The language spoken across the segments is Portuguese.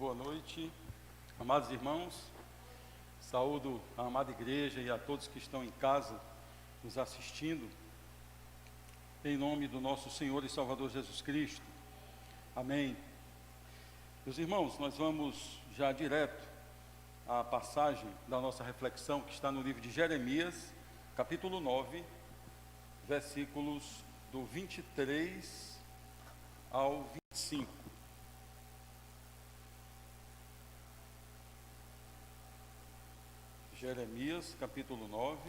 boa noite, amados irmãos. Saúdo a amada igreja e a todos que estão em casa nos assistindo, em nome do nosso Senhor e Salvador Jesus Cristo. Amém. Meus irmãos, nós vamos já direto à passagem da nossa reflexão que está no livro de Jeremias, capítulo 9, versículos do 23 ao 25. Jeremias, capítulo 9,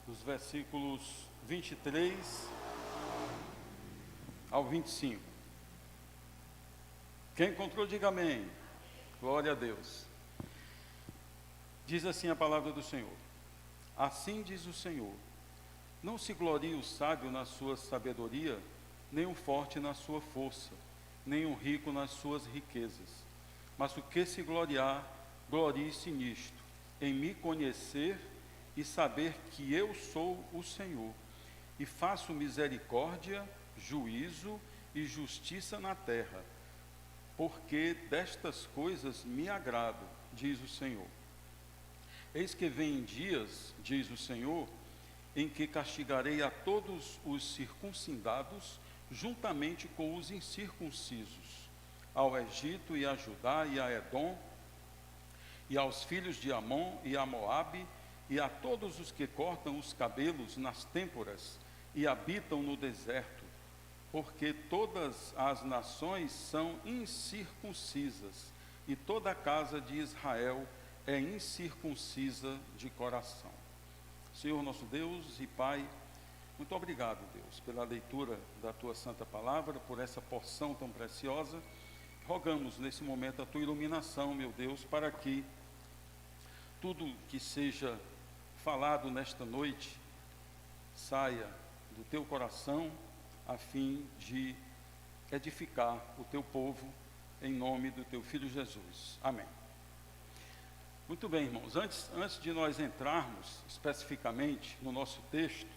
dos versículos 23 ao 25. Quem encontrou, diga amém. Glória a Deus. Diz assim a palavra do Senhor: assim diz o Senhor: não se glorie o sábio na sua sabedoria, nem o forte na sua força, nem o rico nas suas riquezas. Mas o que se gloriar, glorie-se nisto, em me conhecer e saber que eu sou o Senhor, e faço misericórdia, juízo e justiça na terra, porque destas coisas me agrado, diz o Senhor. Eis que vem dias, diz o Senhor, em que castigarei a todos os circuncidados, juntamente com os incircuncisos, ao Egito e a Judá e a Edom, e aos filhos de Amon e a Moabe, e a todos os que cortam os cabelos nas têmporas e habitam no deserto, porque todas as nações são incircuncisas, e toda a casa de Israel é incircuncisa de coração. Senhor nosso Deus e Pai, muito obrigado, Deus, pela leitura da Tua Santa Palavra, por essa porção tão preciosa. Rogamos nesse momento a Tua iluminação, meu Deus, para que tudo que seja falado nesta noite saia do Teu coração, a fim de edificar o Teu povo, em nome do Teu Filho Jesus. Amém. Muito bem, irmãos, antes de nós entrarmos especificamente no nosso texto,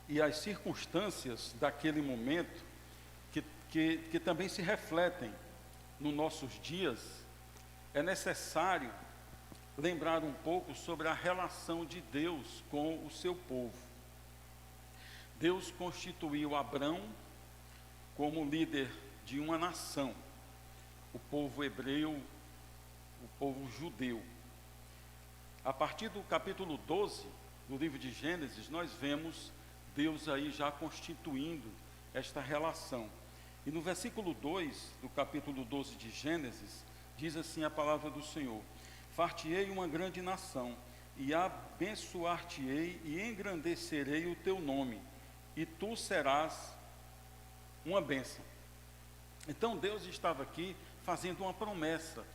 e as circunstâncias daquele momento, que também se refletem nos nossos dias, é necessário lembrar um pouco sobre a relação de Deus com o seu povo. Deus constituiu Abrão como líder de uma nação, o povo hebreu, o povo judeu. A partir do capítulo 12 do livro de Gênesis, nós vemos Deus aí já constituindo esta relação. E no versículo 2 do capítulo 12 de Gênesis, diz assim a palavra do Senhor: far-te-ei uma grande nação, e abençoar-te-ei e engrandecerei o teu nome, e tu serás uma bênção. Então Deus estava aqui fazendo uma promessa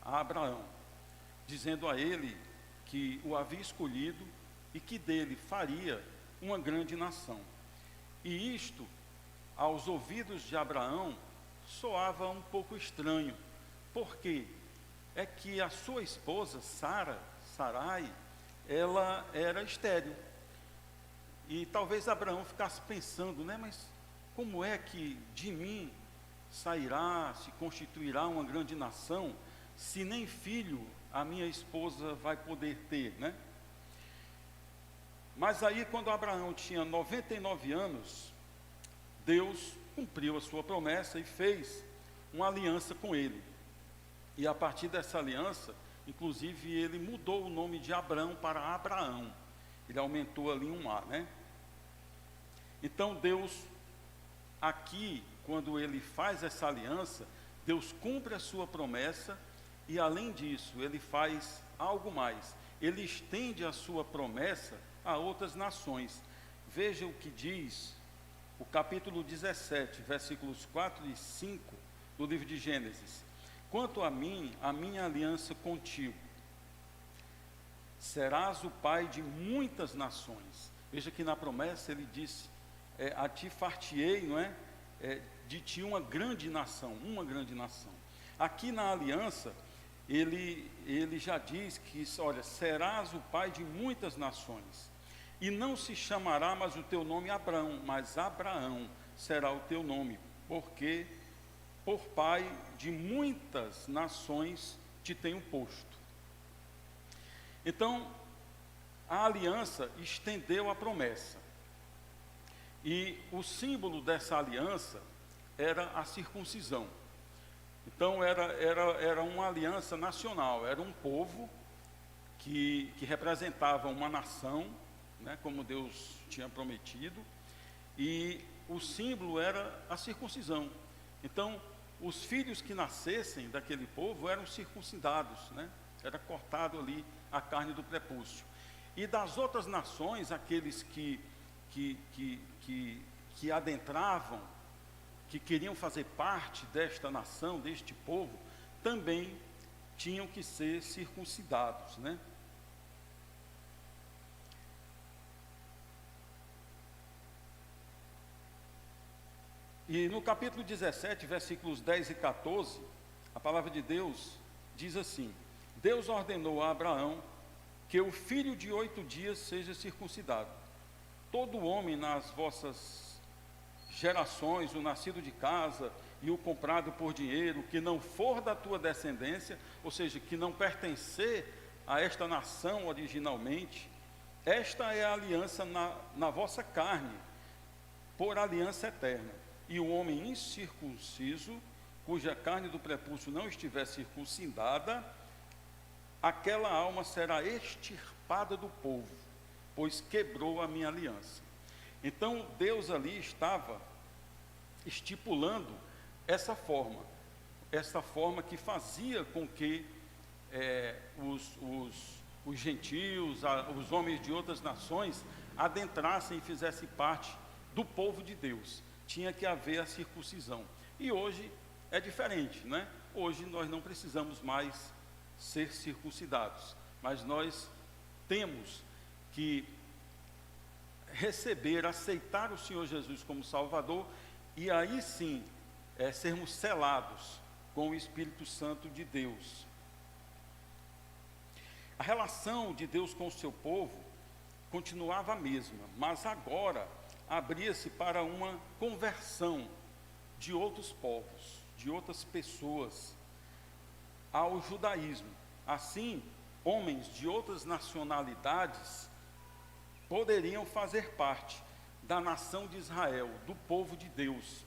a Abraão, dizendo a ele que o havia escolhido e que dele faria uma grande nação. E isto, aos ouvidos de Abraão, soava um pouco estranho. Por quê? É que a sua esposa, Sarai, ela era estéril. E talvez Abraão ficasse pensando, mas como é que de mim se constituirá uma grande nação, se nem filho a minha esposa vai poder ter, Mas aí, quando Abraão tinha 99 anos, Deus cumpriu a sua promessa e fez uma aliança com ele. E a partir dessa aliança, inclusive, ele mudou o nome de Abrão para Abraão. Ele aumentou ali um A, Então Deus, aqui, quando ele faz essa aliança, Deus cumpre a sua promessa e, além disso, ele faz algo mais. Ele estende a sua promessa a outras nações. Veja o que diz o capítulo 17, versículos 4 e 5 do livro de Gênesis: quanto a mim, a minha aliança contigo, serás o pai de muitas nações. Veja que na promessa ele disse, a ti far-te-ei, de ti uma grande nação, uma grande nação. Aqui na aliança, ele já diz que, olha, serás o pai de muitas nações, e não se chamará mais o teu nome Abrão, mas Abraão, será o teu nome, porque por pai de muitas nações te tenho posto. Então, a aliança estendeu a promessa. E o símbolo dessa aliança era a circuncisão. Então, era uma aliança nacional, era um povo que representava uma nação, né, como Deus tinha prometido, e o símbolo era a circuncisão. Então, os filhos que nascessem daquele povo eram circuncidados, né? Era cortado ali a carne do prepúcio. E das outras nações, aqueles que adentravam, que queriam fazer parte desta nação, deste povo, também tinham que ser circuncidados, né? E no capítulo 17, versículos 10 e 14, a palavra de Deus diz assim: Deus ordenou a Abraão que o filho de 8 dias seja circuncidado. Todo homem nas vossas gerações, o nascido de casa e o comprado por dinheiro, que não for da tua descendência, ou seja, que não pertencer a esta nação originalmente, esta é a aliança na vossa carne, por aliança eterna. E o homem incircunciso, cuja carne do prepúcio não estiver circuncidada, aquela alma será extirpada do povo, pois quebrou a minha aliança. Então, Deus ali estava estipulando essa forma que fazia com que os gentios, os homens de outras nações, adentrassem e fizessem parte do povo de Deus. Tinha que haver a circuncisão. E hoje é diferente, né? Hoje nós não precisamos mais ser circuncidados, mas nós temos que receber, aceitar o Senhor Jesus como Salvador, e aí sim sermos selados com o Espírito Santo de Deus. A relação de Deus com o seu povo continuava a mesma, mas agora abria-se para uma conversão de outros povos, de outras pessoas ao judaísmo. Assim, homens de outras nacionalidades poderiam fazer parte da nação de Israel, do povo de Deus,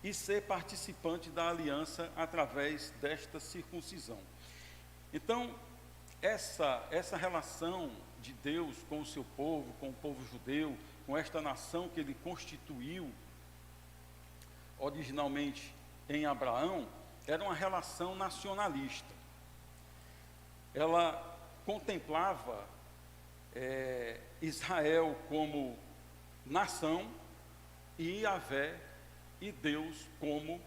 e ser participante da aliança através desta circuncisão. Então, essa relação de Deus com o seu povo, com o povo judeu, com esta nação que ele constituiu originalmente em Abraão, era uma relação nacionalista. Ela contemplava Israel como nação e Yahvé e Deus como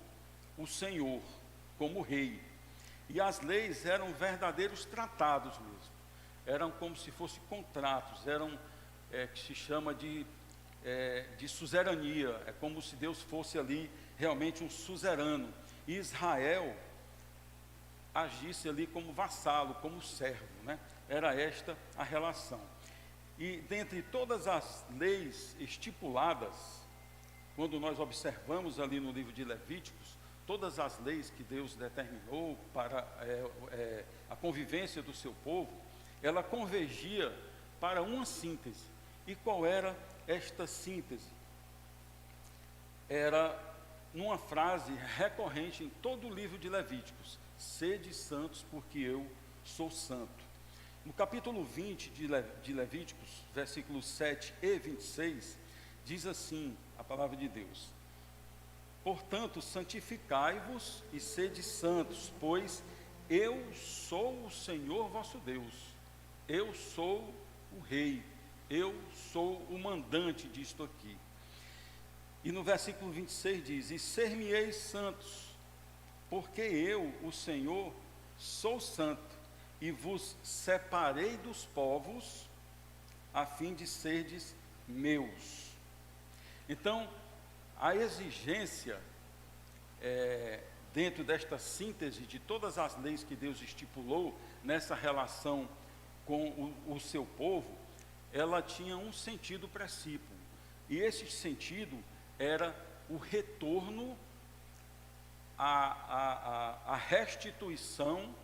o Senhor, como rei. E as leis eram verdadeiros tratados mesmo. Eram como se fossem contratos, eram que se chama de suzerania. É como se Deus fosse ali realmente um suzerano. E Israel agisse ali como vassalo, como servo, né? Era esta a relação. E dentre todas as leis estipuladas, quando nós observamos ali no livro de Levíticos, todas as leis que Deus determinou para a convivência do seu povo, ela convergia para uma síntese. E qual era esta síntese? Era numa frase recorrente em todo o livro de Levíticos: sede santos, porque eu sou santo. No capítulo 20 de Levíticos, versículos 7 e 26, diz assim a palavra de Deus: portanto, santificai-vos e sede santos, pois eu sou o Senhor vosso Deus, eu sou o Rei, eu sou o mandante disto aqui. E no versículo 26 diz: e ser-me-eis santos, porque eu, o Senhor, sou santo, e vos separei dos povos, a fim de serdes meus. Então, a exigência, dentro desta síntese de todas as leis que Deus estipulou, nessa relação com o seu povo, ela tinha um sentido precípuo. E esse sentido era o retorno, a restituição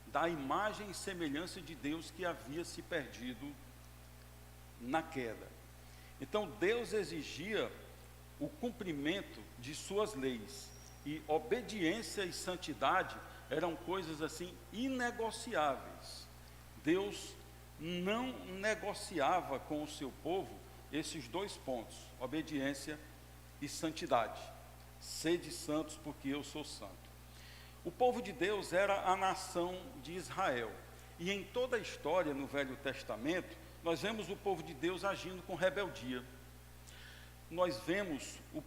da imagem e semelhança de Deus que havia se perdido na queda. Então Deus exigia o cumprimento de suas leis, e obediência e santidade eram coisas assim inegociáveis. Deus não negociava com o seu povo esses dois pontos, obediência e santidade. Sede santos, porque eu sou santo. O povo de Deus era a nação de Israel, e em toda a história no Velho Testamento, nós vemos o povo de Deus agindo com rebeldia. Nós vemos o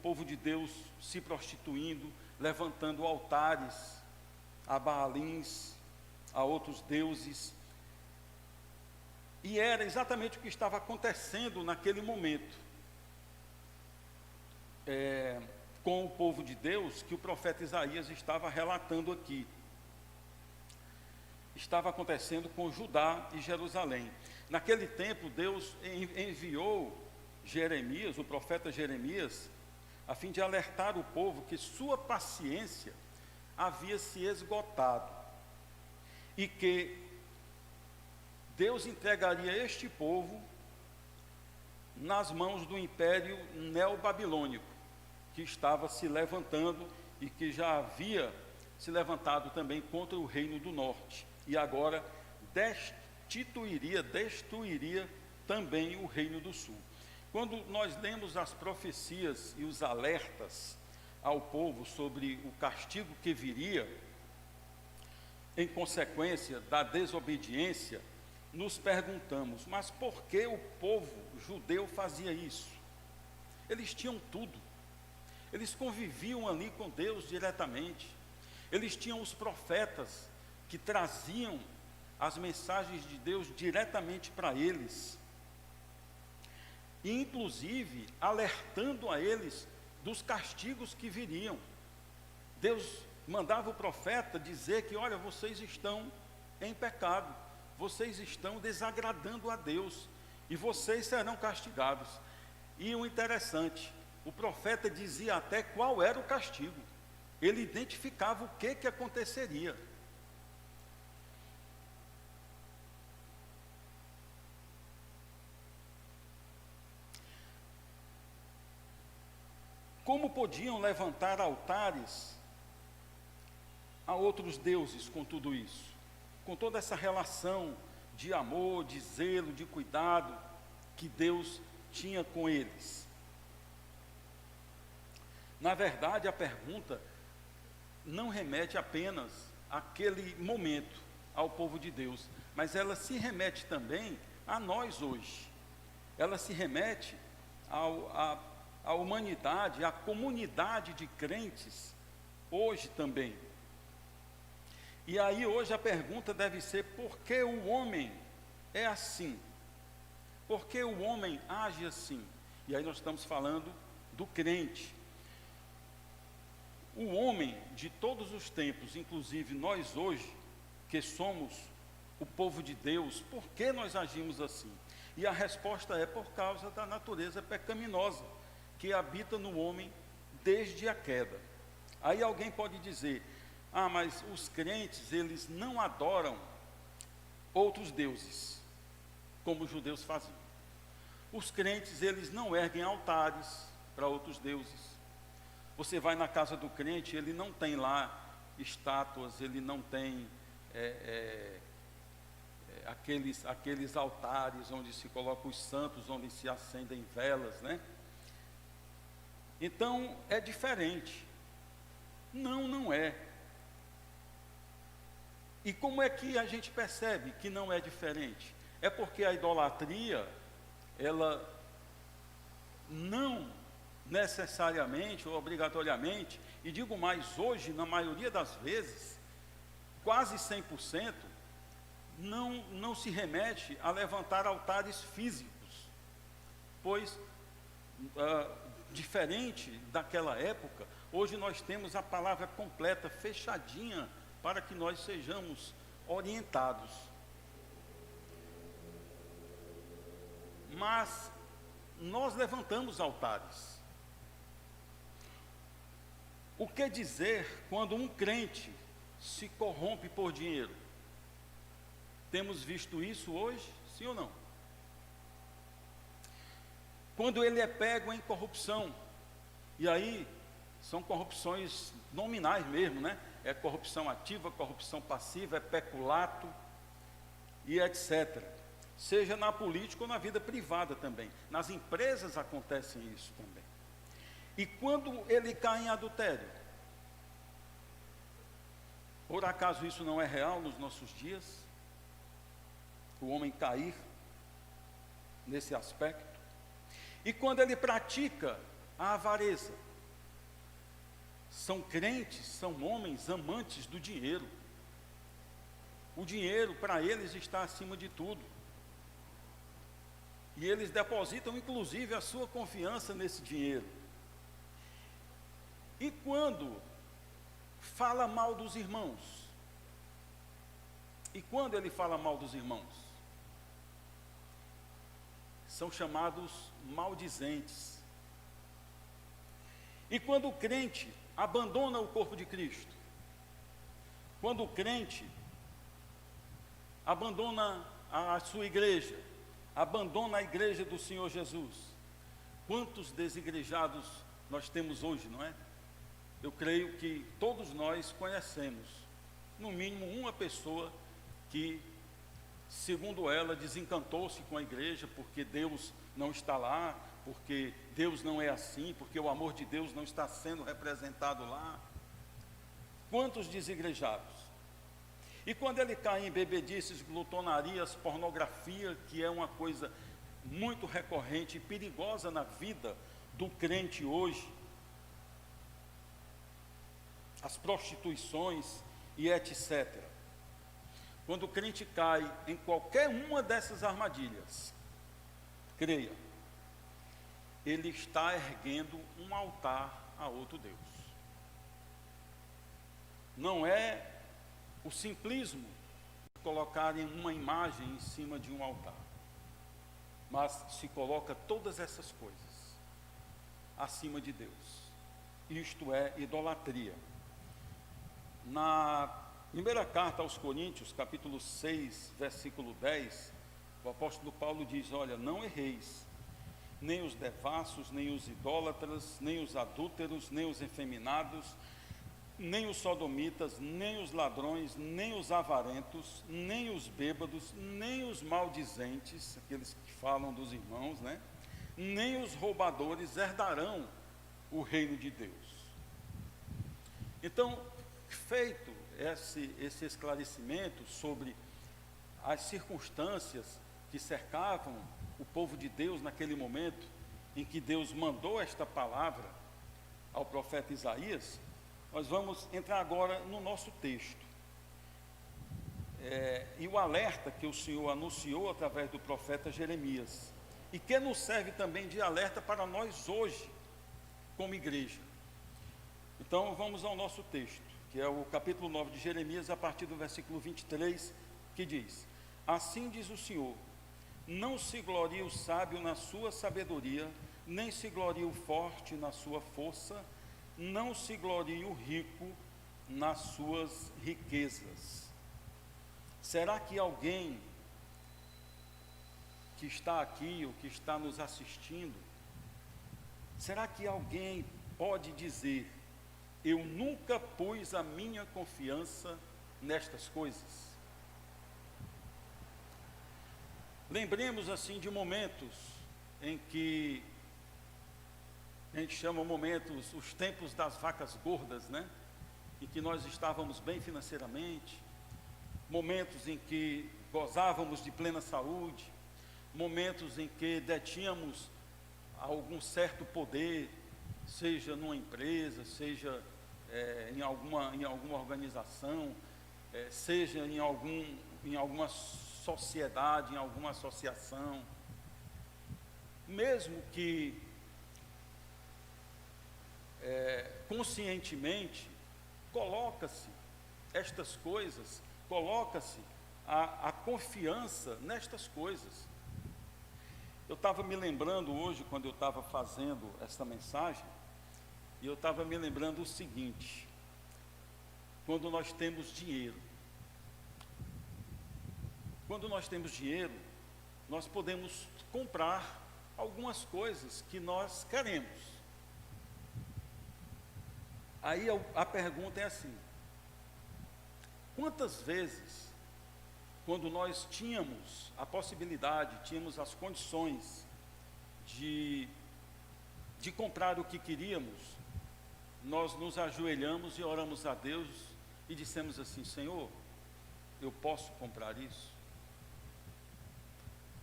povo de Deus se prostituindo, levantando altares a Baalins, a outros deuses. E era exatamente o que estava acontecendo naquele momento com o povo de Deus, que o profeta Isaías estava relatando aqui. Estava acontecendo com Judá e Jerusalém. Naquele tempo, Deus enviou Jeremias, o profeta Jeremias, a fim de alertar o povo que sua paciência havia se esgotado e que Deus entregaria este povo nas mãos do império neobabilônico, que estava se levantando e que já havia se levantado também contra o reino do norte, e agora destruiria também o reino do sul. Quando nós lemos as profecias e os alertas ao povo sobre o castigo que viria em consequência da desobediência, nos perguntamos, mas por que o povo judeu fazia isso? Eles tinham tudo, eles conviviam ali com Deus diretamente, eles tinham os profetas que traziam as mensagens de Deus diretamente para eles, e inclusive alertando a eles dos castigos que viriam. Deus mandava o profeta dizer que, olha, vocês estão em pecado, vocês estão desagradando a Deus, e vocês serão castigados. E o interessante, o profeta dizia até qual era o castigo, ele identificava o que aconteceria. Como podiam levantar altares a outros deuses com tudo isso? Com toda essa relação de amor, de zelo, de cuidado que Deus tinha com eles. Na verdade, a pergunta não remete apenas àquele momento, ao povo de Deus, mas ela se remete também a nós hoje. Ela se remete à humanidade, à comunidade de crentes, hoje também. E aí hoje a pergunta deve ser, por que o homem é assim? Por que o homem age assim? E aí nós estamos falando do crente. O homem de todos os tempos, inclusive nós hoje, que somos o povo de Deus, por que nós agimos assim? E a resposta é por causa da natureza pecaminosa que habita no homem desde a queda. Aí alguém pode dizer, mas os crentes, eles não adoram outros deuses, como os judeus faziam. Os crentes, eles não erguem altares para outros deuses. Você vai na casa do crente, ele não tem lá estátuas, ele não tem aqueles altares onde se colocam os santos, onde se acendem velas, né? Então, é diferente. Não é. E como é que a gente percebe que não é diferente? É porque a idolatria, ela não necessariamente ou obrigatoriamente, e digo mais, hoje, na maioria das vezes, quase 100%, não se remete a levantar altares físicos, pois, diferente daquela época, hoje nós temos a palavra completa, fechadinha, para que nós sejamos orientados. Mas nós levantamos altares. O que dizer quando um crente se corrompe por dinheiro? Temos visto isso hoje, sim ou não? Quando ele é pego em corrupção, e aí são corrupções nominais mesmo, né? É corrupção ativa, corrupção passiva, é peculato e etc. Seja na política ou na vida privada também. Nas empresas acontece isso também. E quando ele cai em adultério, por acaso isso não é real nos nossos dias? O homem cair nesse aspecto? E quando ele pratica a avareza, são crentes, são homens amantes do dinheiro. O dinheiro para eles está acima de tudo. E eles depositam inclusive a sua confiança nesse dinheiro. E quando fala mal dos irmãos? E quando ele fala mal dos irmãos? São chamados maldizentes. E quando o crente abandona o corpo de Cristo, quando o crente abandona a sua igreja, abandona a igreja do Senhor Jesus, quantos desigrejados nós temos hoje, não é? Eu creio que todos nós conhecemos, no mínimo uma pessoa que, segundo ela, desencantou-se com a igreja porque Deus não está lá, porque Deus não é assim, porque o amor de Deus não está sendo representado lá. Quantos desigrejados? E quando ele cai em bebedices, glutonarias, pornografia, que é uma coisa muito recorrente e perigosa na vida do crente hoje, as prostituições e etc. Quando o crente cai em qualquer uma dessas armadilhas, creia, ele está erguendo um altar a outro Deus. Não é o simplismo de colocarem uma imagem em cima de um altar, mas se coloca todas essas coisas acima de Deus. Isto é idolatria. Na primeira carta aos Coríntios, capítulo 6, versículo 10, o apóstolo Paulo diz: olha, não erreis, nem os devassos, nem os idólatras, nem os adúlteros, nem os efeminados, nem os sodomitas, nem os ladrões, nem os avarentos, nem os bêbados, nem os maldizentes, aqueles que falam dos irmãos, né? Nem os roubadores herdarão o reino de Deus. Então, feito esse esclarecimento sobre as circunstâncias que cercavam o povo de Deus naquele momento em que Deus mandou esta palavra ao profeta Isaías, nós vamos entrar agora no nosso texto. E o alerta que o Senhor anunciou através do profeta Jeremias, e que nos serve também de alerta para nós hoje, como igreja. Então vamos ao nosso texto, que é o capítulo 9 de Jeremias, a partir do versículo 23, que diz: assim diz o Senhor, não se glorie o sábio na sua sabedoria, nem se glorie o forte na sua força, não se glorie o rico nas suas riquezas. Será que alguém que está aqui ou que está nos assistindo, será que alguém pode dizer: eu nunca pus a minha confiança nestas coisas? Lembremos assim de momentos em que a gente chama momentos, os tempos das vacas gordas, né? Em que nós estávamos bem financeiramente, momentos em que gozávamos de plena saúde, momentos em que detínhamos algum certo poder, seja numa empresa, seja em alguma organização, seja em alguma sociedade, em alguma associação, mesmo que conscientemente, coloca-se estas coisas, coloca-se a confiança nestas coisas. Eu estava me lembrando hoje, quando eu estava fazendo esta mensagem, E eu estava me lembrando o seguinte: quando nós temos dinheiro, nós podemos comprar algumas coisas que nós queremos. Aí a pergunta é assim: quantas vezes, quando nós tínhamos a possibilidade, tínhamos as condições de comprar o que queríamos, nós nos ajoelhamos e oramos a Deus e dissemos assim: Senhor, eu posso comprar isso?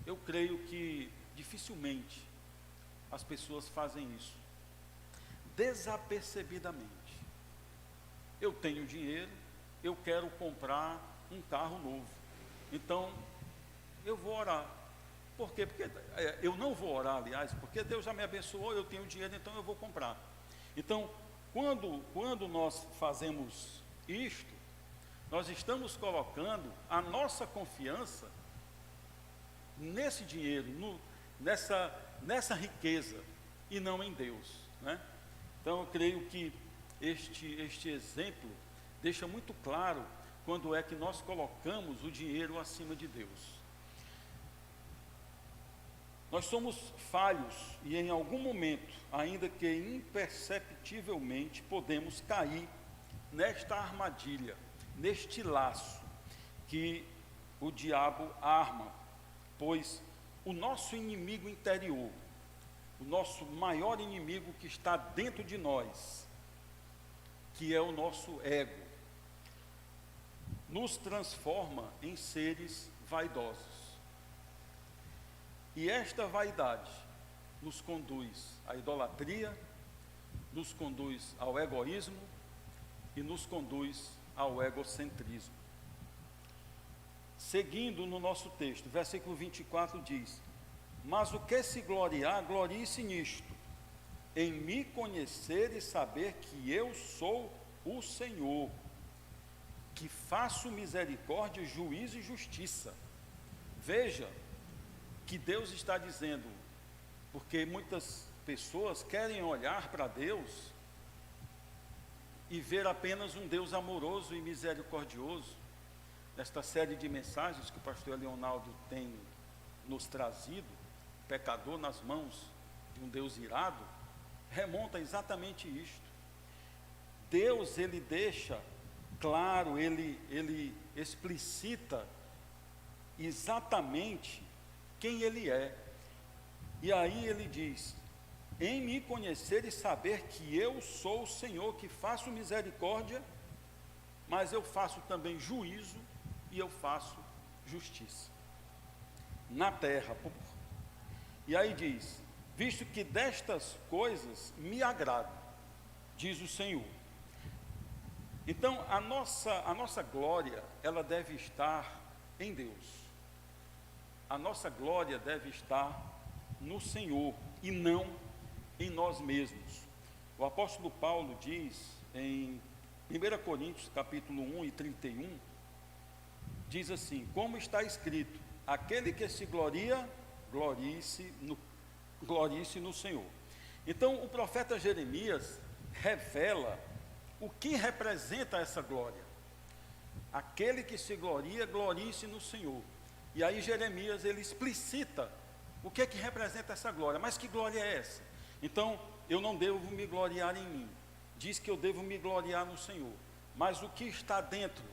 Eu creio que dificilmente as pessoas fazem isso desapercebidamente. Eu tenho dinheiro, eu quero comprar um carro novo, então eu vou orar. Por quê? Porque eu não vou orar, aliás, porque Deus já me abençoou, eu tenho dinheiro, então eu vou comprar. Então, quando nós fazemos isto, nós estamos colocando a nossa confiança nesse dinheiro, nessa riqueza, e não em Deus, né? Então eu creio que este exemplo deixa muito claro quando é que nós colocamos o dinheiro acima de Deus. Nós somos falhos e em algum momento, ainda que imperceptivelmente, podemos cair nesta armadilha, neste laço que o diabo arma, pois o nosso inimigo interior, o nosso maior inimigo que está dentro de nós, que é o nosso ego, nos transforma em seres vaidosos. E esta vaidade nos conduz à idolatria, nos conduz ao egoísmo e nos conduz ao egocentrismo. Seguindo no nosso texto, versículo 24 diz: mas o que se gloriar, glorie-se nisto, em me conhecer e saber que eu sou o Senhor, que faço misericórdia, juízo e justiça. Veja que Deus está dizendo, porque muitas pessoas querem olhar para Deus e ver apenas um Deus amoroso e misericordioso. Nesta série de mensagens que o pastor Leonardo tem nos trazido, pecador nas mãos de um Deus irado, remonta exatamente isto. Deus, ele deixa claro, ele explicita exatamente quem ele é. E aí ele diz: em me conhecer e saber que eu sou o Senhor, que faço misericórdia, mas eu faço também juízo e eu faço justiça na terra. E aí diz: visto que destas coisas me agrado, diz o Senhor. Então a nossa glória, ela deve estar em Deus. A nossa glória deve estar no Senhor e não em nós mesmos. O apóstolo Paulo diz em 1 Coríntios capítulo 1 e 31, diz assim: como está escrito, aquele que se gloria, glorie-se no Senhor. Então o profeta Jeremias revela o que representa essa glória. Aquele que se gloria, glorie-se no Senhor. E aí Jeremias, ele explicita o que é que representa essa glória. Mas que glória é essa? Então, eu não devo me gloriar em mim. Diz que eu devo me gloriar no Senhor. Mas o que está dentro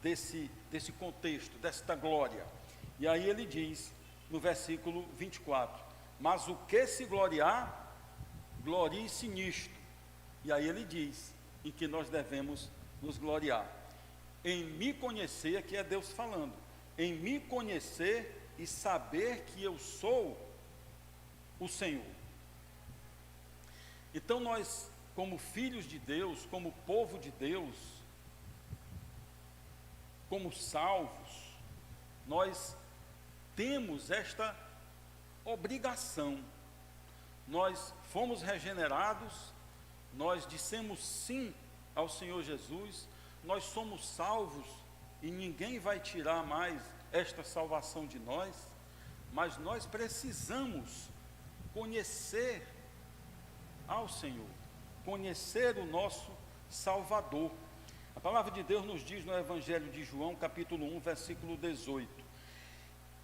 desse contexto, desta glória? E aí ele diz, no versículo 24, mas o que se gloriar, glorie-se nisto. E aí ele diz em que nós devemos nos gloriar. Em me conhecer, aqui é Deus falando, em me conhecer e saber que eu sou o Senhor. Então nós, como filhos de Deus, como povo de Deus, como salvos, nós temos esta obrigação. Nós fomos regenerados, nós dissemos sim ao Senhor Jesus, nós somos salvos e ninguém vai tirar mais esta salvação de nós, mas nós precisamos conhecer ao Senhor. conhecer o nosso Salvador. A palavra de Deus nos diz no Evangelho de João, capítulo 1, versículo 18: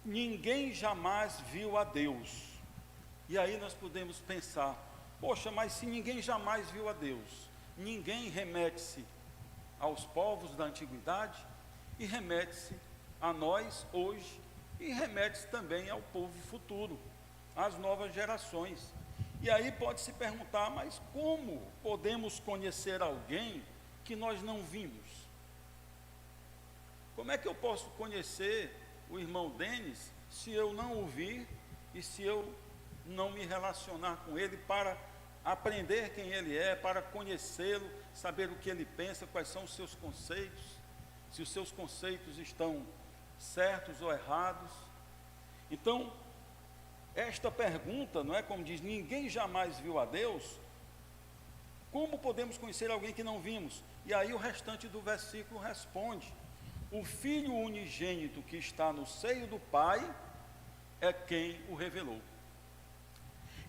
ninguém jamais viu a Deus. E aí nós podemos pensar, poxa, mas se ninguém jamais viu a Deus, ninguém remete-se aos povos da antiguidade e remete-se a nós hoje e remete-se também ao povo futuro, às novas gerações. E aí pode-se perguntar, mas como podemos conhecer alguém que nós não vimos? Como é que eu posso conhecer o irmão Denis se eu não o vir e se eu não me relacionar com ele para aprender quem ele é, para conhecê-lo, saber o que ele pensa, quais são os seus conceitos, se os seus conceitos estão certos ou errados? Então, esta pergunta, não é como diz, ninguém jamais viu a Deus, como podemos conhecer alguém que não vimos? E aí o restante do versículo responde: o Filho unigênito que está no seio do Pai é quem o revelou.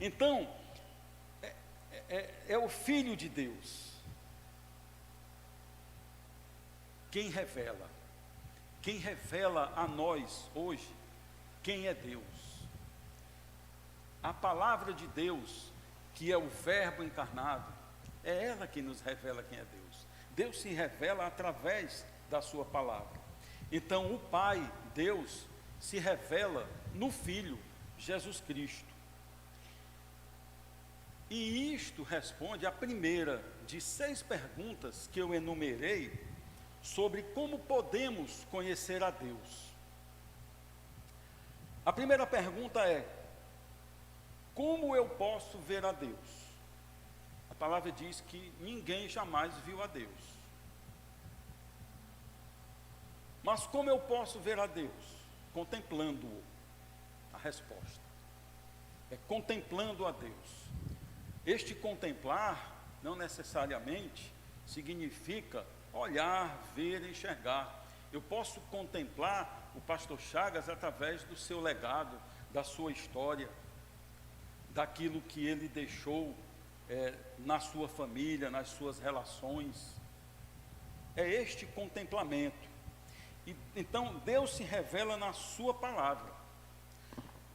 Então, é o Filho de Deus quem revela a nós hoje quem é Deus. A palavra de Deus, que é o Verbo encarnado, é ela que nos revela quem é Deus. Deus se revela através da sua palavra. Então o Pai, Deus, se revela no Filho, Jesus Cristo. E isto responde à primeira de 6 perguntas que eu enumerei sobre como podemos conhecer a Deus. A primeira pergunta é: como eu posso ver a Deus? A palavra diz que ninguém jamais viu a Deus. Mas como eu posso ver a Deus? Contemplando-o. A resposta é contemplando a Deus. Este contemplar não necessariamente significa olhar, ver, enxergar. Eu posso contemplar o pastor Chagas através do seu legado, da sua história, daquilo que ele deixou na sua família, nas suas relações. É este contemplamento. Então Deus se revela na sua palavra.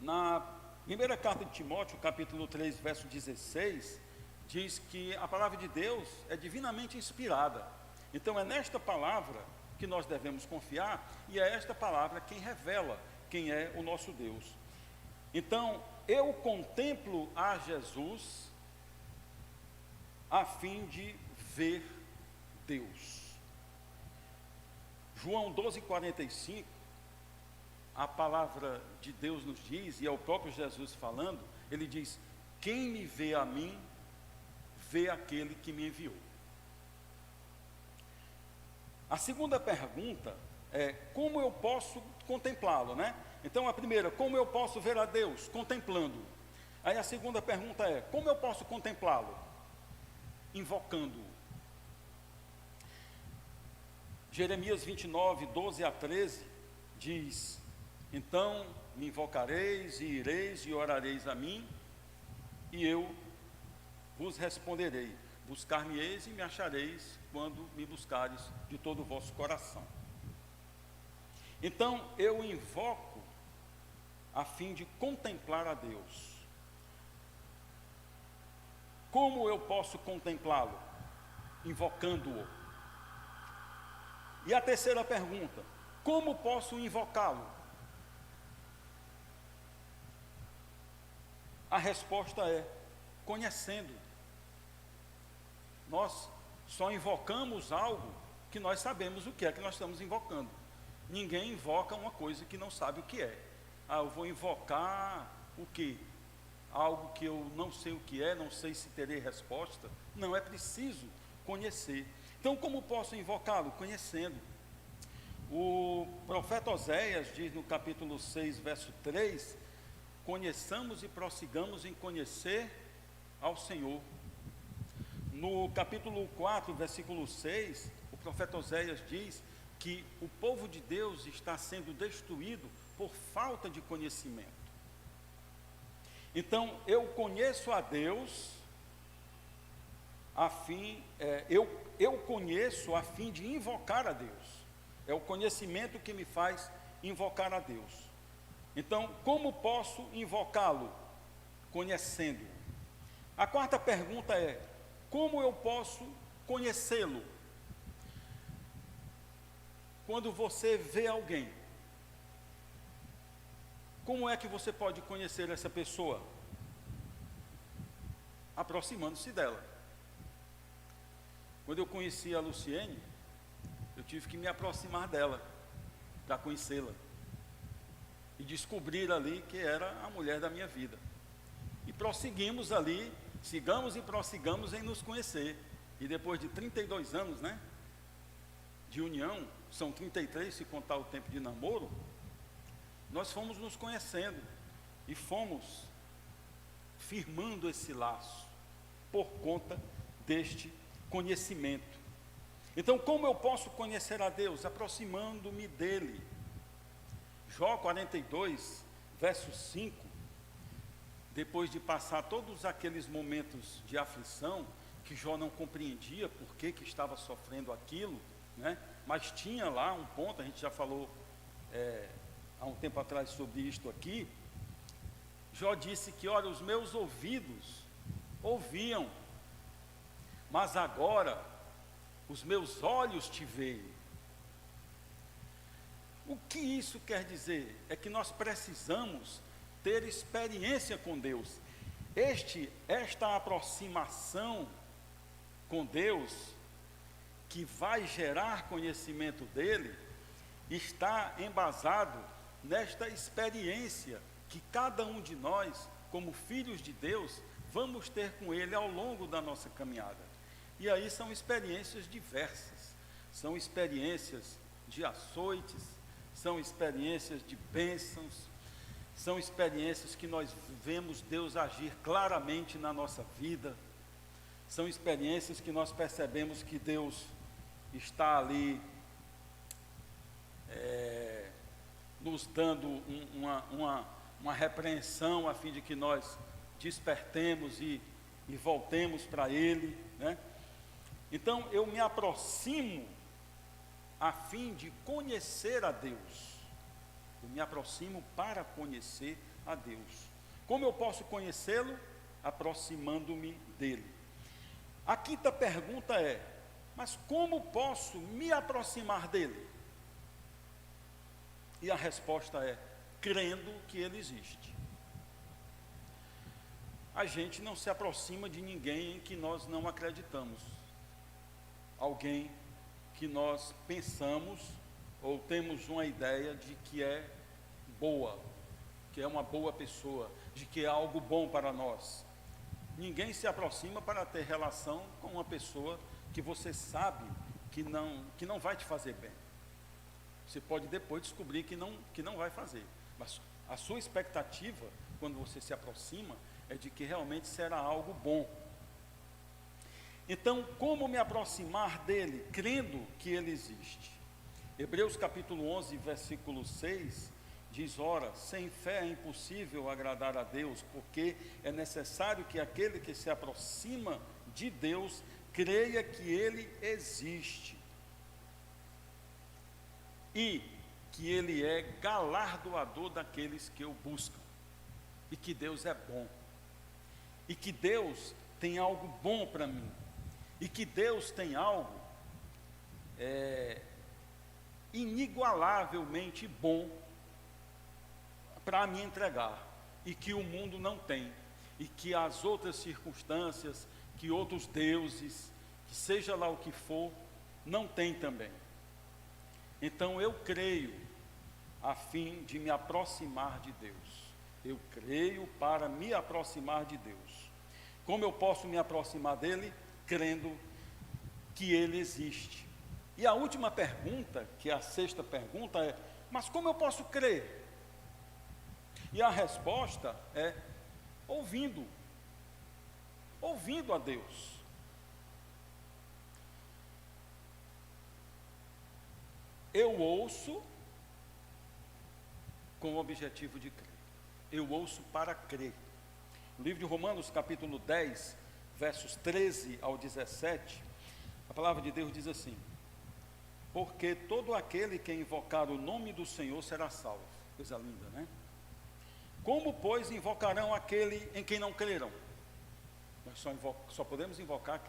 Na primeira carta de Timóteo, capítulo 3, verso 16, diz que a palavra de Deus é divinamente inspirada. Então é nesta palavra que nós devemos confiar, e é esta palavra quem revela quem é o nosso Deus. Então, eu contemplo a Jesus a fim de ver Deus. João 12:45, a palavra de Deus nos diz, e é o próprio Jesus falando, ele diz: quem me vê a mim, vê aquele que me enviou. A segunda pergunta é: como eu posso contemplá-lo, né? Então a primeira, como eu posso ver a Deus? Contemplando. Aí a segunda pergunta é: como eu posso contemplá-lo? Invocando-o. Jeremias 29, 12 a 13 diz: então me invocareis e ireis e orareis a mim, e eu vos responderei. Buscar-me-eis e me achareis quando me buscares de todo o vosso coração. Então eu invoco a fim de contemplar a Deus. Como eu posso contemplá-lo? Invocando-o. E a terceira pergunta: como posso invocá-lo? A resposta é: conhecendo. Nós só invocamos algo que nós sabemos o que é que nós estamos invocando. Ninguém invoca uma coisa que não sabe o que é. Ah, eu vou invocar o quê? Algo que eu não sei o que é, não sei se terei resposta. Não, é preciso conhecer. Então, como posso invocá-lo? Conhecendo. O profeta Oséias diz no capítulo 6, verso 3: conheçamos e prossigamos em conhecer ao Senhor. No capítulo 4, versículo 6, o profeta Oséias diz que o povo de Deus está sendo destruído por falta de conhecimento. Então, eu conheço a Deus eu conheço a fim de invocar a Deus. É o conhecimento que me faz invocar a Deus. Então, como posso invocá-lo? Conhecendo-o. A quarta pergunta é: como eu posso conhecê-lo? Quando você vê alguém, como é que você pode conhecer essa pessoa? Aproximando-se dela. Quando eu conheci a Luciene, eu tive que me aproximar dela para conhecê-la e descobrir ali que era a mulher da minha vida. E prosseguimos ali, sigamos e prossigamos em nos conhecer. E depois de 32 anos, né, de união, são 33 se contar o tempo de namoro, nós fomos nos conhecendo e fomos firmando esse laço por conta deste conhecimento. Então, como eu posso conhecer a Deus? Aproximando-me dele. Jó 42, verso 5, depois de passar todos aqueles momentos de aflição, que Jó não compreendia por que estava sofrendo aquilo, né? Mas tinha lá um ponto, a gente já falou há um tempo atrás sobre isto aqui. Jó disse que, olha, os meus ouvidos ouviam, mas agora os meus olhos te veem. O que isso quer dizer? É que nós precisamos ter experiência com Deus. Esta aproximação com Deus, que vai gerar conhecimento dele, está embasado nesta experiência que cada um de nós, como filhos de Deus, vamos ter com ele ao longo da nossa caminhada. E aí são experiências diversas, são experiências de açoites, são experiências de bênçãos, são experiências que nós vemos Deus agir claramente na nossa vida, são experiências que nós percebemos que Deus está ali nos dando uma repreensão a fim de que nós despertemos e voltemos para Ele, né? Então eu me aproximo a fim de conhecer a Deus. Eu me aproximo para conhecer a Deus. Como eu posso conhecê-lo? Aproximando-me dele. A quinta pergunta é: mas como posso me aproximar dele? E a resposta é: crendo que ele existe. A gente não se aproxima de ninguém em que nós não acreditamos. Alguém que nós pensamos ou temos uma ideia de que é boa, que é uma boa pessoa, de que é algo bom para nós. Ninguém se aproxima para ter relação com uma pessoa que você sabe que não vai te fazer bem. Você pode depois descobrir que não vai fazer, mas a sua expectativa, quando você se aproxima, é de que realmente será algo bom. Então, como me aproximar dele? Crendo que ele existe. Hebreus capítulo 11, versículo 6, diz: ora, sem fé é impossível agradar a Deus, porque é necessário que aquele que se aproxima de Deus creia que ele existe e que ele é galardoador daqueles que o buscam, e que Deus é bom, e que Deus tem algo bom para mim, e que Deus tem algo inigualavelmente bom para me entregar, e que o mundo não tem, e que as outras circunstâncias, que outros deuses, que seja lá o que for, não tem também. Então eu creio a fim de me aproximar de Deus. Eu creio para me aproximar de Deus. Como eu posso me aproximar dele? Crendo que ele existe. E a última pergunta, que é a sexta pergunta, é: mas como eu posso crer? E a resposta é: ouvindo a Deus. Eu ouço com o objetivo de crer. Eu ouço para crer. No livro de Romanos, capítulo 10, versos 13 ao 17, a palavra de Deus diz assim: porque todo aquele que invocar o nome do Senhor será salvo. Coisa linda, né? Como, pois, invocarão aquele em quem não crerão? Nós só podemos invocar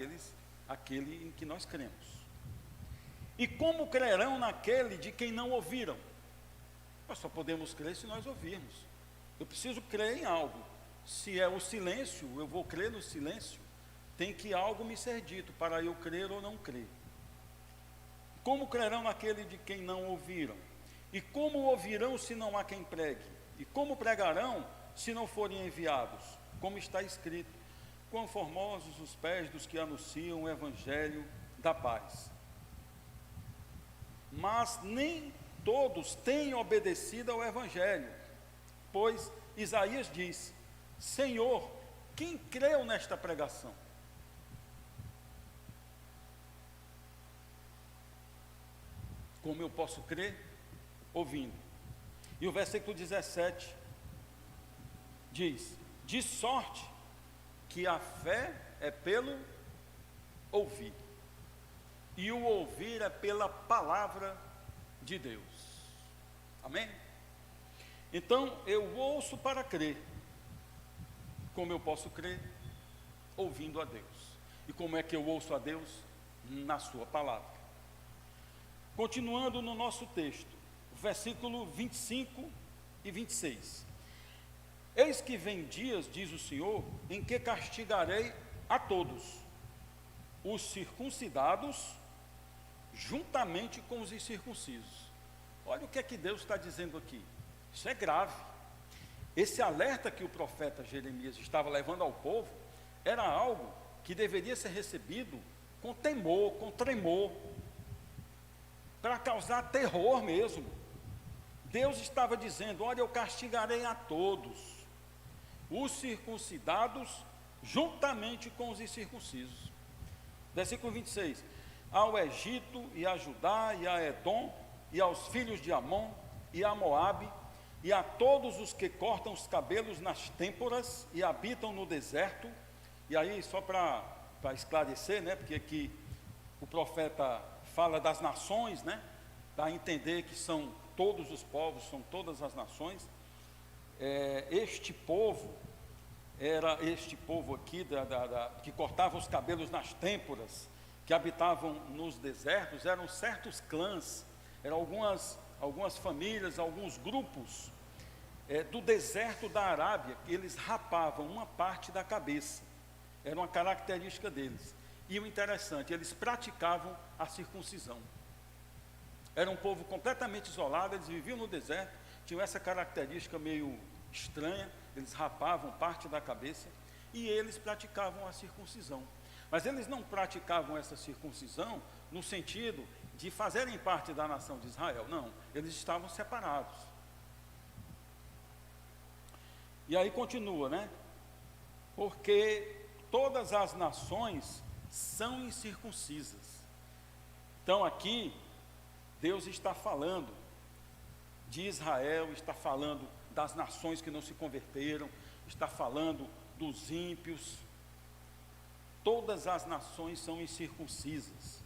aquele em que nós cremos. E como crerão naquele de quem não ouviram? Nós só podemos crer se nós ouvirmos. Eu preciso crer em algo. Se é o silêncio, eu vou crer no silêncio. Tem que algo me ser dito para eu crer ou não crer. Como crerão naquele de quem não ouviram? E como ouvirão se não há quem pregue? E como pregarão se não forem enviados? Como está escrito: quão formosos os pés dos que anunciam o evangelho da paz. Mas nem todos têm obedecido ao evangelho, pois Isaías diz: Senhor, quem creu nesta pregação? Como eu posso crer? Ouvindo. E o versículo 17 diz: de sorte que a fé é pelo ouvir, e o ouvir é pela palavra de Deus. Amém? Então eu ouço para crer. Como eu posso crer? Ouvindo a Deus. E como é que eu ouço a Deus? Na sua palavra. Continuando no nosso texto, versículo 25 e 26. Eis que vem dias, diz o Senhor, em que castigarei a todos, os circuncidados, juntamente com os incircuncisos. Olha o que é que Deus está dizendo aqui. Isso é grave. Esse alerta que o profeta Jeremias estava levando ao povo, era algo que deveria ser recebido com temor, com tremor, para causar terror mesmo. Deus estava dizendo: olha, eu castigarei a todos, os circuncidados, juntamente com os incircuncisos. Versículo 26. Ao Egito, e a Judá, e a Edom, e aos filhos de Amon, e a Moabe, e a todos os que cortam os cabelos nas têmporas, e habitam no deserto. E aí, só para esclarecer, né, porque aqui o profeta fala das nações, né, para entender que são todos os povos, são todas as nações. Este povo aqui, que cortava os cabelos nas têmporas, que habitavam nos desertos, eram certos clãs, eram algumas famílias, alguns grupos do deserto da Arábia, que eles rapavam uma parte da cabeça, era uma característica deles. E o interessante, eles praticavam a circuncisão. Era um povo completamente isolado, eles viviam no deserto, tinham essa característica meio estranha, eles rapavam parte da cabeça e eles praticavam a circuncisão. Mas eles não praticavam essa circuncisão no sentido de fazerem parte da nação de Israel, não, eles estavam separados. E aí continua, né? Porque todas as nações são incircuncisas. Então aqui Deus está falando de Israel, está falando das nações que não se converteram, está falando dos ímpios. Todas as nações são incircuncisas.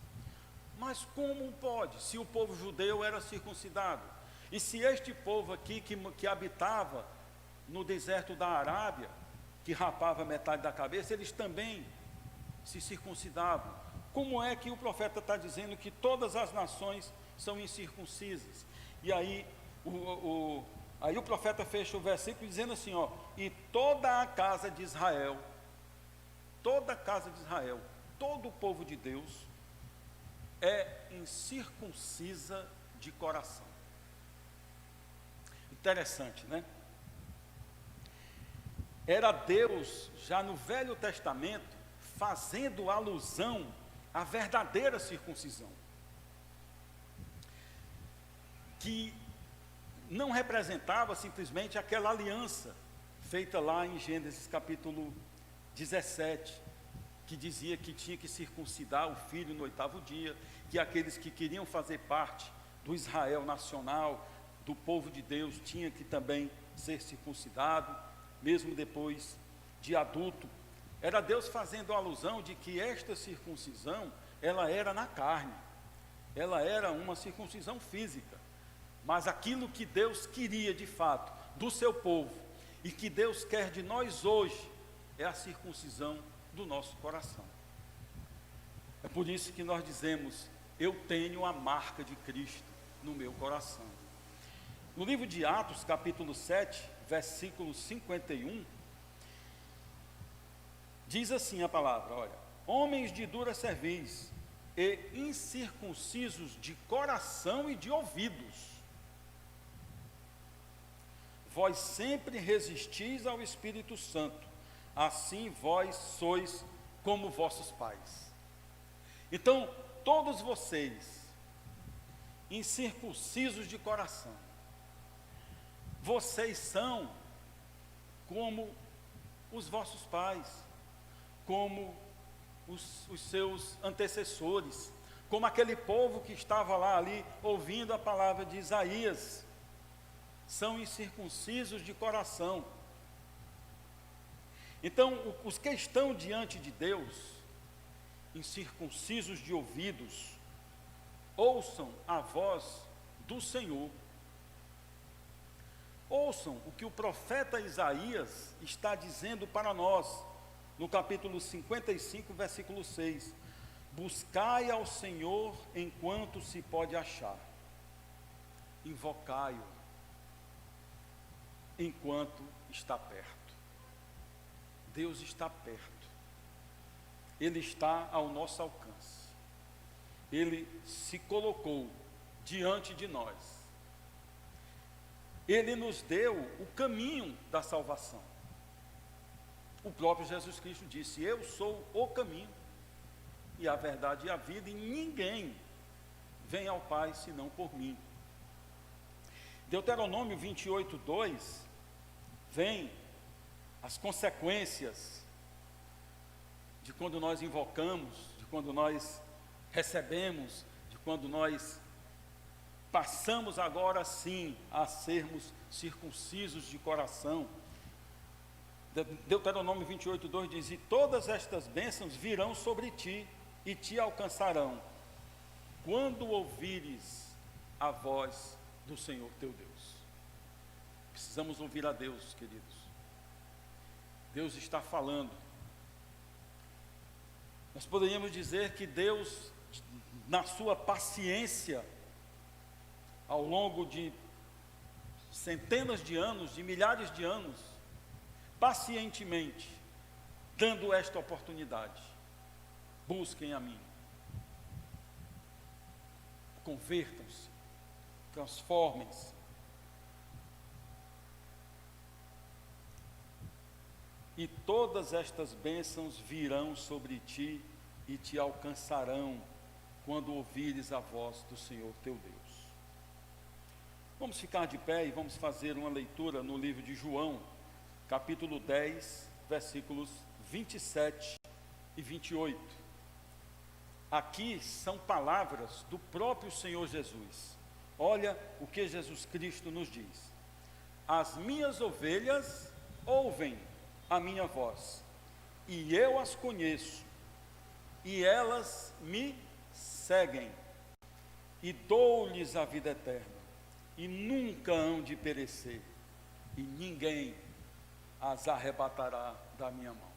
Mas como pode, se o povo judeu era circuncidado? E se este povo aqui que habitava no deserto da Arábia, que rapava metade da cabeça, eles também se circuncidavam? Como é que o profeta está dizendo que todas as nações são incircuncisas? E aí o profeta fecha o versículo dizendo assim, ó: e toda a casa de Israel, todo o povo de Deus é incircuncisa de coração. Interessante, né? Era Deus, já no Velho Testamento, fazendo alusão à verdadeira circuncisão, que não representava simplesmente aquela aliança feita lá em Gênesis capítulo 17, que dizia que tinha que circuncidar o filho no 8º dia, que aqueles que queriam fazer parte do Israel nacional, do povo de Deus, tinha que também ser circuncidado, mesmo depois de adulto. Era Deus fazendo alusão de que esta circuncisão, ela era na carne, ela era uma circuncisão física, mas aquilo que Deus queria de fato do seu povo, e que Deus quer de nós hoje, é a circuncisão do nosso coração. É por isso que nós dizemos: eu tenho a marca de Cristo no meu coração. No livro de Atos, capítulo 7, versículo 51, diz assim a palavra, olha: homens de dura cerviz e incircuncisos de coração e de ouvidos, vós sempre resistis ao Espírito Santo, assim vós sois como vossos pais. Então, todos vocês, incircuncisos de coração, vocês são como os vossos pais, como os seus antecessores, como aquele povo que estava lá ali ouvindo a palavra de Isaías. São incircuncisos de coração. Então, os que estão diante de Deus, incircuncisos de ouvidos, ouçam a voz do Senhor. Ouçam o que o profeta Isaías está dizendo para nós, no capítulo 55, versículo 6. Buscai ao Senhor enquanto se pode achar, invocai-o enquanto está perto. Deus está perto, Ele está ao nosso alcance, Ele se colocou diante de nós, Ele nos deu o caminho da salvação. O próprio Jesus Cristo disse: eu sou o caminho, e a verdade e a vida, e ninguém vem ao Pai senão por mim. Deuteronômio 28, 2, vem as consequências de quando nós invocamos, de quando nós recebemos, de quando nós passamos agora sim a sermos circuncisos de coração. Deuteronômio 28, 2 diz: e todas estas bênçãos virão sobre ti e te alcançarão, quando ouvires a voz do Senhor teu Deus. Precisamos ouvir a Deus, queridos. Deus está falando. Nós poderíamos dizer que Deus, na sua paciência, ao longo de centenas de anos, de milhares de anos, pacientemente, dando esta oportunidade: busquem a mim, convertam-se, transformem-se. E todas estas bênçãos virão sobre ti e te alcançarão, quando ouvires a voz do Senhor teu Deus. Vamos ficar de pé e vamos fazer uma leitura no livro de João, capítulo 10, versículos 27 e 28. Aqui são palavras do próprio Senhor Jesus. Olha o que Jesus Cristo nos diz: as minhas ovelhas ouvem a minha voz, e eu as conheço, e elas me seguem, e dou-lhes a vida eterna, e nunca hão de perecer, e ninguém as arrebatará da minha mão.